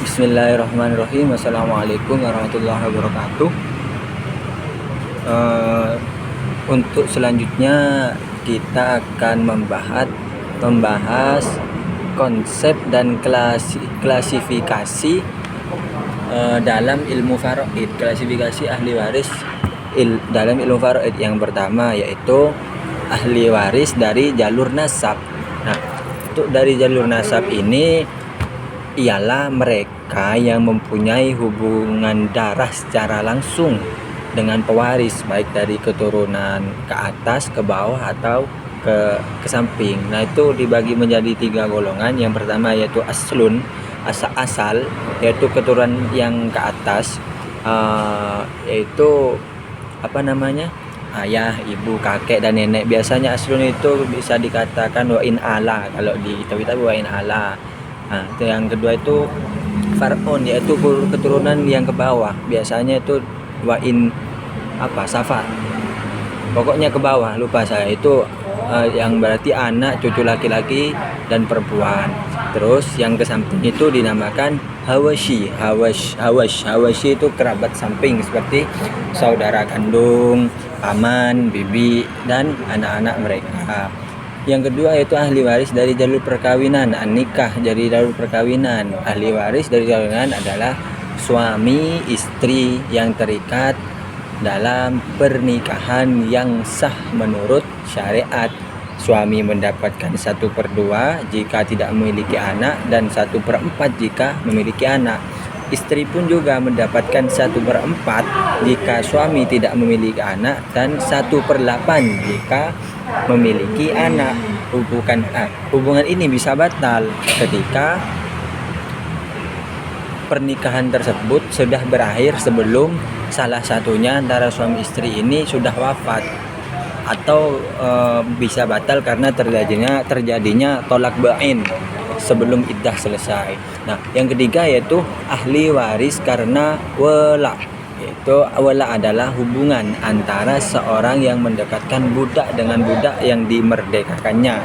Bismillahirrahmanirrahim. Assalamualaikum warahmatullahi wabarakatuh. Eh, untuk selanjutnya kita akan membahas konsep dan klasifikasi dalam ilmu faraid. Klasifikasi ahli waris dalam ilmu faraid yang pertama yaitu ahli waris dari jalur nasab. Nah, untuk dari jalur nasab ini ialah mereka yang mempunyai hubungan darah secara langsung dengan pewaris, baik dari keturunan ke atas, ke bawah, atau ke samping. Nah, itu dibagi menjadi 3 golongan. Yang pertama yaitu aslun, asal, yaitu keturunan yang ke atas, yaitu ayah, ibu, kakek, dan nenek. Biasanya aslun itu bisa dikatakan wa in ala, kalau di kitab wa in ala. Nah, yang kedua itu far'un, yaitu keturunan yang ke bawah. Biasanya itu wain safa. Pokoknya ke bawah, lupa saya. Itu yang berarti anak, cucu laki-laki dan perempuan. Terus yang ke samping itu dinamakan hawashi. Hawashi itu kerabat samping seperti saudara kandung, paman, bibi, dan anak-anak mereka. Yang kedua yaitu ahli waris dari jalur perkawinan, nikah dari jalur perkawinan. Ahli waris dari jalur perkawinan adalah suami istri yang terikat dalam pernikahan yang sah menurut syariat. Suami mendapatkan 1/2 jika tidak memiliki anak dan 1/4 jika memiliki anak. Istri pun juga mendapatkan 1/4 jika suami tidak memiliki anak dan 1/8 jika memiliki anak. Hubungan ini bisa batal ketika pernikahan tersebut sudah berakhir sebelum salah satunya antara suami istri ini sudah wafat, atau bisa batal karena terjadinya tolak bain sebelum iddah selesai. Nah, yang ketiga yaitu ahli waris karena wala. Yaitu wala adalah hubungan antara seorang yang mendekatkan budak dengan budak yang dimerdekakannya.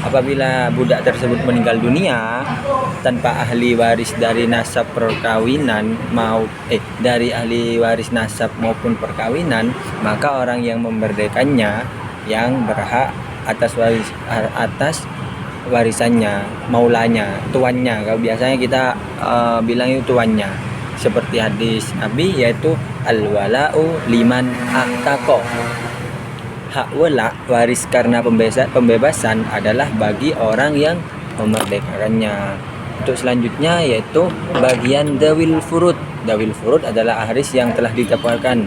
Apabila budak tersebut meninggal dunia tanpa ahli waris dari nasab perkawinan dari ahli waris nasab maupun perkawinan, maka orang yang memerdekakannya yang berhak atas warisannya, maulanya, tuannya. Kalau biasanya kita bilang itu tuannya. Seperti hadis Nabi yaitu al-wala'u liman a'taqa. Hak wala, waris karena pembebasan adalah bagi orang yang memerdekakannya. Untuk selanjutnya yaitu bagian dawil furud. Dawil furud adalah waris yang telah ditetapkan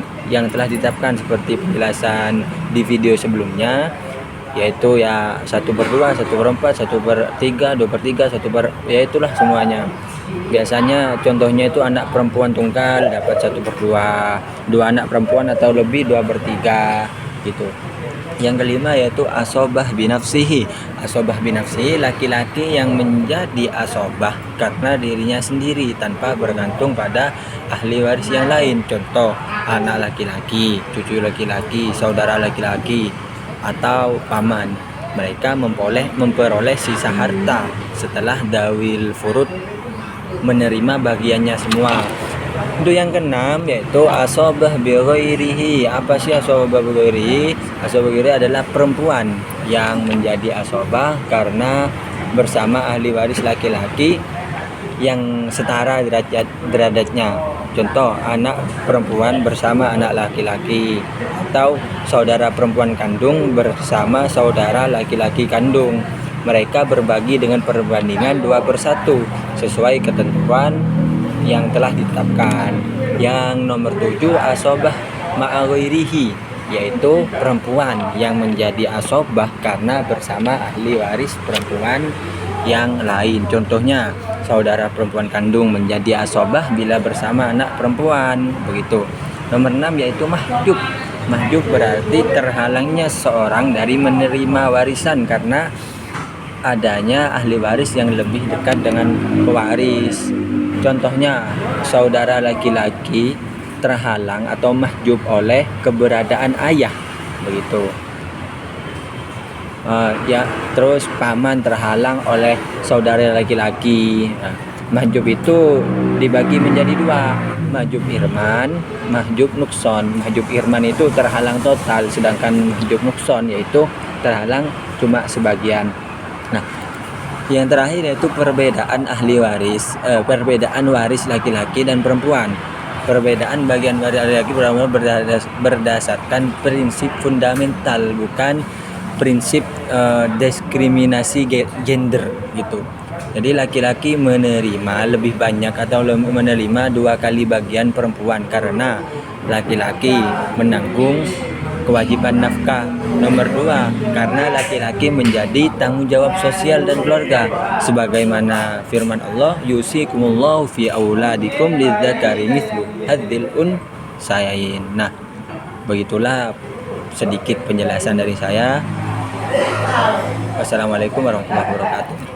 seperti penjelasan di video sebelumnya, yaitu ya 1/2, 1/4, 1/3, 2/3, ya itulah semuanya. Biasanya contohnya itu anak perempuan tunggal dapat 1/2, 2 anak perempuan atau lebih 2/3 gitu. Yang kelima yaitu asobah binafsihi. Asobah binafsihi, laki-laki yang menjadi asobah karena dirinya sendiri tanpa bergantung pada ahli waris yang lain. Contoh, anak laki-laki, cucu laki-laki, saudara laki-laki, atau paman. Mereka memperoleh sisa harta setelah dawil furud menerima bagiannya semua. Untuk yang keenam yaitu asobah bighairihi. Apa sih asobah bighairihi? Asobah bighairihi adalah perempuan yang menjadi asobah karena bersama ahli waris laki-laki yang setara derajatnya. Contoh, anak perempuan bersama anak laki-laki, atau saudara perempuan kandung bersama saudara laki-laki kandung. Mereka berbagi dengan perbandingan 2/1 sesuai ketentuan yang telah ditetapkan. Yang nomor 7 asobah ma'aghairihi, yaitu perempuan yang menjadi asobah karena bersama ahli waris perempuan yang lain. Contohnya, saudara perempuan kandung menjadi asobah bila bersama anak perempuan, begitu. Nomor 6 yaitu mahjub. Mahjub berarti terhalangnya seorang dari menerima warisan karena adanya ahli waris yang lebih dekat dengan pewaris. Contohnya, saudara laki-laki terhalang atau mahjub oleh keberadaan ayah, begitu. Terus paman terhalang oleh saudara laki-laki. Mahjub itu dibagi menjadi dua, mahjub irman, mahjub nukson. Mahjub irman itu terhalang total, sedangkan mahjub nukson yaitu terhalang cuma sebagian. Nah, yang terakhir yaitu perbedaan ahli waris, perbedaan waris laki-laki dan perempuan. Perbedaan bagian waris laki-laki berdasarkan prinsip fundamental, bukan prinsip diskriminasi gender gitu. Jadi laki-laki menerima lebih banyak atau menerima 2 kali bagian perempuan karena laki-laki menanggung kewajiban nafkah. Nomor 2, karena laki-laki menjadi tanggung jawab sosial dan keluarga, sebagaimana firman Allah, yusikumullahu fi auladikum lidzakari mithlu hadzil unsayain. Nah, begitulah sedikit penjelasan dari saya. Wassalamualaikum warahmatullahi wabarakatuh.